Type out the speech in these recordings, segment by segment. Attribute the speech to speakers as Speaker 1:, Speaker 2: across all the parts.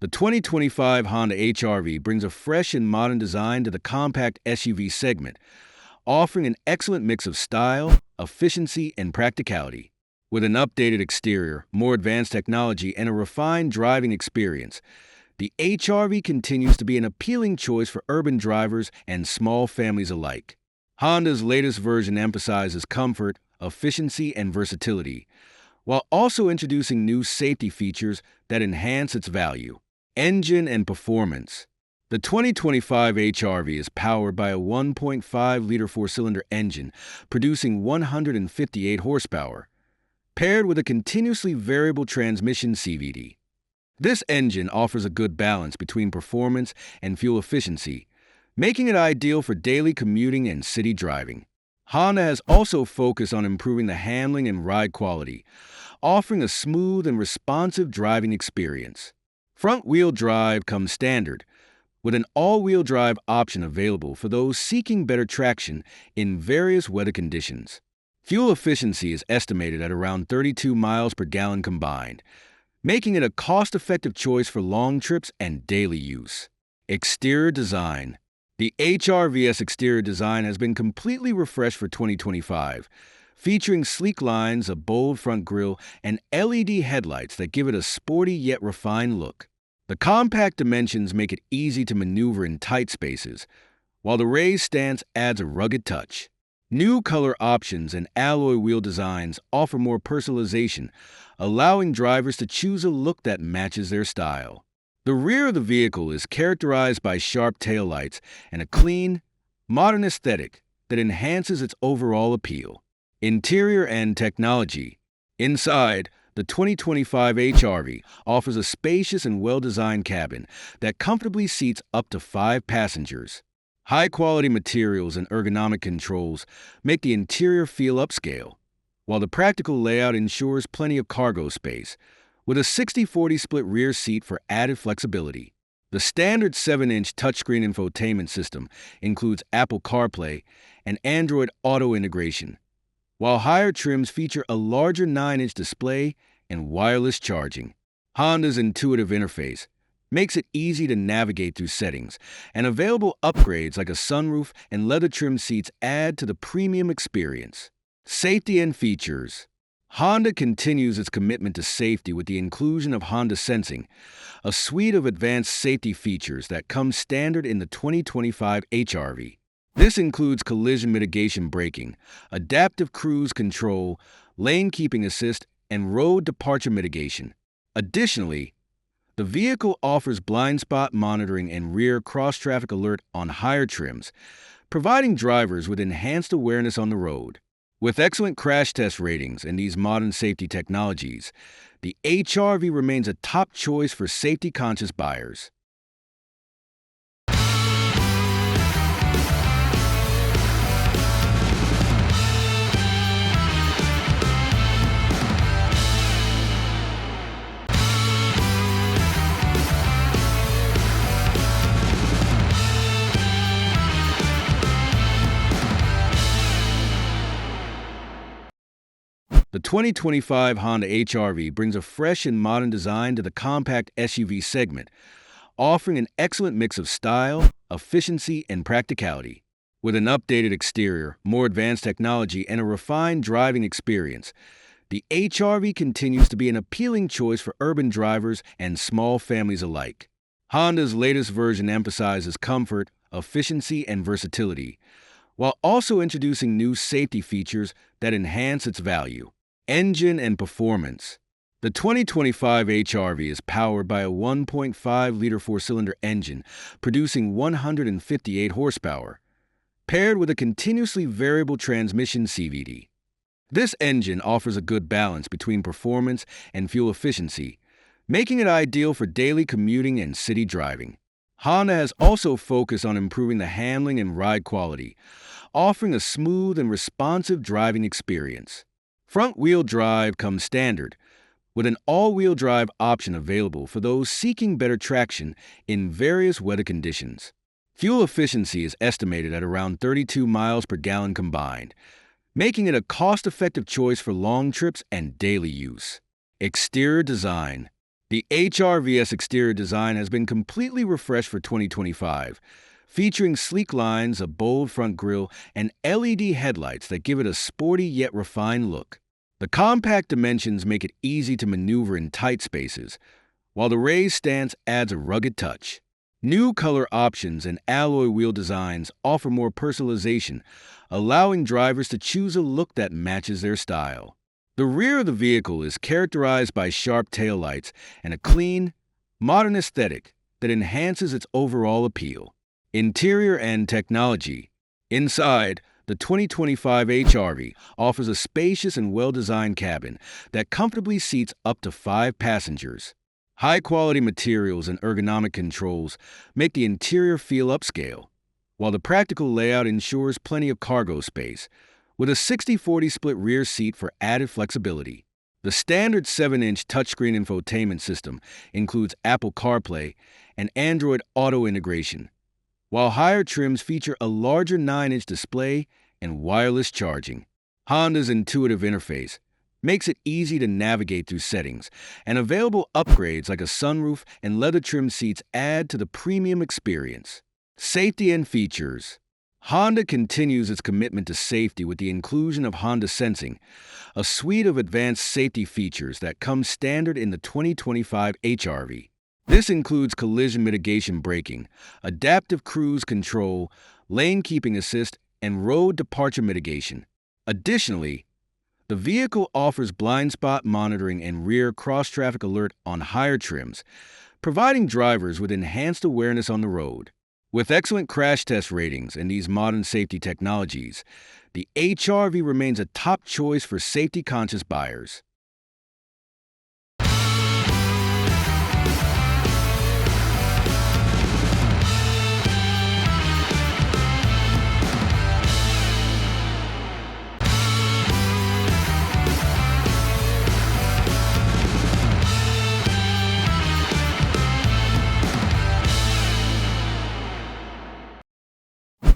Speaker 1: The 2025 Honda HR-V brings a fresh and modern design to the compact SUV segment, offering an excellent mix of style, efficiency, and practicality. With an updated exterior, more advanced technology, and a refined driving experience, the HR-V continues to be an appealing choice for urban drivers and small families alike. Honda's latest version emphasizes comfort, efficiency, and versatility, while also introducing new safety features that enhance its value. Engine and performance. The 2025 HR-V is powered by a 1.5-liter four-cylinder engine producing 158 horsepower, paired with a continuously variable transmission CVT. This engine offers a good balance between performance and fuel efficiency, making it ideal for daily commuting and city driving. Honda has also focused on improving the handling and ride quality, offering a smooth and responsive driving experience. Front-wheel drive comes standard, with an all-wheel drive option available for those seeking better traction in various weather conditions. Fuel efficiency is estimated at around 32 miles per gallon combined, making it a cost-effective choice for long trips and daily use. Exterior design. The HR-V's exterior design has been completely refreshed for 2025, featuring sleek lines, a bold front grille, and LED headlights that give it a sporty yet refined look. The compact dimensions make it easy to maneuver in tight spaces, while the raised stance adds a rugged touch. New color options and alloy wheel designs offer more personalization, allowing drivers to choose a look that matches their style. The rear of the vehicle is characterized by sharp taillights and a clean, modern aesthetic that enhances its overall appeal. Interior and technology. Inside, the 2025 HR-V offers a spacious and well-designed cabin that comfortably seats up to 5 passengers. High-quality materials and ergonomic controls make the interior feel upscale, while the practical layout ensures plenty of cargo space, with a 60-40 split rear seat for added flexibility. The standard 7-inch touchscreen infotainment system includes Apple CarPlay and Android Auto integration, while higher trims feature a larger 9-inch display and wireless charging. Honda's intuitive interface makes it easy to navigate through settings, and available upgrades like a sunroof and leather trim seats add to the premium experience. Safety and features. Honda continues its commitment to safety with the inclusion of Honda Sensing, a suite of advanced safety features that come standard in the 2025 HR-V. This includes collision mitigation braking, adaptive cruise control, lane keeping assist, and road departure mitigation. Additionally, the vehicle offers blind spot monitoring and rear cross-traffic alert on higher trims, providing drivers with enhanced awareness on the road. With excellent crash test ratings and these modern safety technologies, the HR-V remains a top choice for safety-conscious buyers. The 2025 Honda HR-V brings a fresh and modern design to the compact SUV segment, offering an excellent mix of style, efficiency, and practicality. With an updated exterior, more advanced technology, and a refined driving experience, the HR-V continues to be an appealing choice for urban drivers and small families alike. Honda's latest version emphasizes comfort, efficiency, and versatility, while also introducing new safety features that enhance its value. Engine and performance. The 2025 HR-V is powered by a 1.5-liter four-cylinder engine producing 158 horsepower, paired with a continuously variable transmission CVT. This engine offers a good balance between performance and fuel efficiency, making it ideal for daily commuting and city driving. Honda has also focused on improving the handling and ride quality, offering a smooth and responsive driving experience. Front-wheel drive comes standard, with an all-wheel drive option available for those seeking better traction in various weather conditions. Fuel efficiency is estimated at around 32 miles per gallon combined, making it a cost-effective choice for long trips and daily use. Exterior design. The HRV's exterior design has been completely refreshed for 2025, featuring sleek lines, a bold front grille, and LED headlights that give it a sporty yet refined look. The compact dimensions make it easy to maneuver in tight spaces, while the raised stance adds a rugged touch. New color options and alloy wheel designs offer more personalization, allowing drivers to choose a look that matches their style. The rear of the vehicle is characterized by sharp taillights and a clean, modern aesthetic that enhances its overall appeal. Interior and technology. Inside, the 2025 HRV offers a spacious and well-designed cabin that comfortably seats up to 5 passengers. High-quality materials and ergonomic controls make the interior feel upscale, while the practical layout ensures plenty of cargo space, with a 60-40 split rear seat for added flexibility. The standard 7-inch touchscreen infotainment system includes Apple CarPlay and Android Auto integration, while higher trims feature a larger 9-inch display and wireless charging. Honda's intuitive interface makes it easy to navigate through settings, and available upgrades like a sunroof and leather-trimmed seats add to the premium experience. Safety and features. Honda continues its commitment to safety with the inclusion of Honda Sensing, a suite of advanced safety features that come standard in the 2025 HRV. This includes collision mitigation braking, adaptive cruise control, lane keeping assist, and road departure mitigation. Additionally, the vehicle offers blind spot monitoring and rear cross-traffic alert on higher trims, providing drivers with enhanced awareness on the road. With excellent crash test ratings and these modern safety technologies, the HRV remains a top choice for safety-conscious buyers.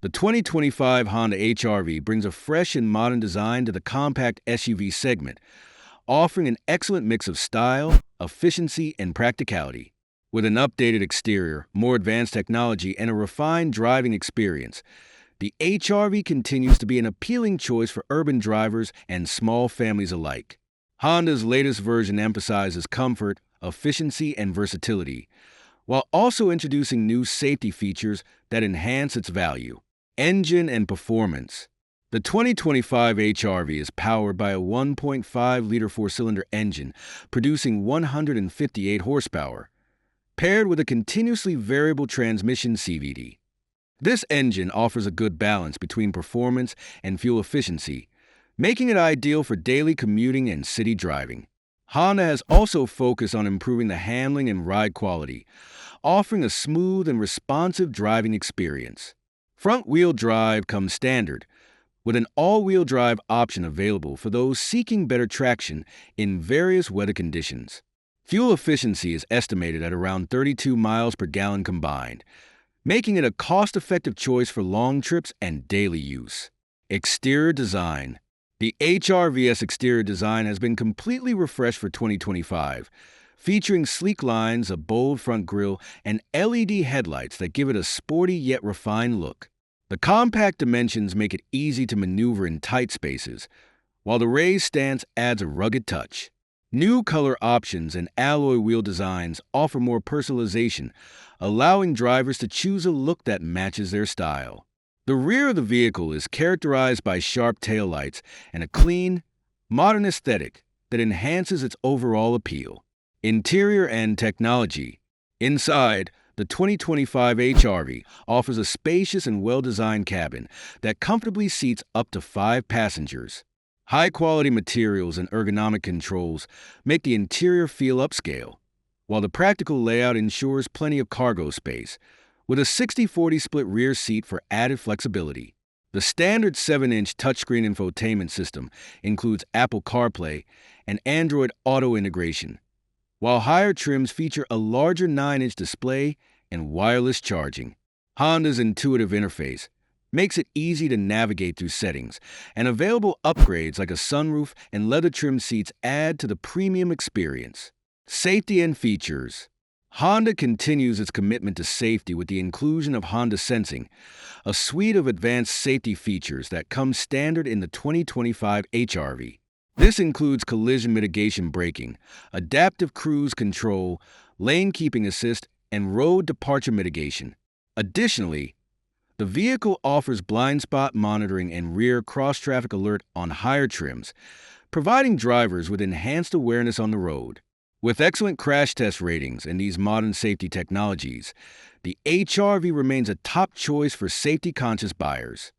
Speaker 1: The 2025 Honda HR-V brings a fresh and modern design to the compact SUV segment, offering an excellent mix of style, efficiency, and practicality. With an updated exterior, more advanced technology, and a refined driving experience, the HR-V continues to be an appealing choice for urban drivers and small families alike. Honda's latest version emphasizes comfort, efficiency, and versatility, while also introducing new safety features that enhance its value. Engine and performance. The 2025 HR-V is powered by a 1.5-liter four-cylinder engine producing 158 horsepower, paired with a continuously variable transmission CVT. This engine offers a good balance between performance and fuel efficiency, making it ideal for daily commuting and city driving. Honda has also focused on improving the handling and ride quality, offering a smooth and responsive driving experience. Front-wheel drive comes standard, with an all-wheel drive option available for those seeking better traction in various weather conditions. Fuel efficiency is estimated at around 32 miles per gallon combined, making it a cost-effective choice for long trips and daily use. Exterior design. The HR-V's exterior design has been completely refreshed for 2025, featuring sleek lines, a bold front grille, and LED headlights that give it a sporty yet refined look. The compact dimensions make it easy to maneuver in tight spaces, while the raised stance adds a rugged touch. New color options and alloy wheel designs offer more personalization, allowing drivers to choose a look that matches their style. The rear of the vehicle is characterized by sharp taillights and a clean, modern aesthetic that enhances its overall appeal. Interior and technology. Inside, the 2025 HR-V offers a spacious and well-designed cabin that comfortably seats up to 5 passengers. High-quality materials and ergonomic controls make the interior feel upscale, while the practical layout ensures plenty of cargo space, with a 60-40 split rear seat for added flexibility. The standard 7-inch touchscreen infotainment system includes Apple CarPlay and Android Auto integration, while higher trims feature a larger 9-inch display and wireless charging. Honda's intuitive interface makes it easy to navigate through settings, and available upgrades like a sunroof and leather-trimmed seats add to the premium experience. Safety and features. Honda continues its commitment to safety with the inclusion of Honda Sensing, a suite of advanced safety features that comes standard in the 2025 HRV. This includes collision mitigation braking, adaptive cruise control, lane keeping assist, and road departure mitigation. Additionally, the vehicle offers blind spot monitoring and rear cross-traffic alert on higher trims, providing drivers with enhanced awareness on the road. With excellent crash test ratings and these modern safety technologies, the HRV remains a top choice for safety-conscious buyers.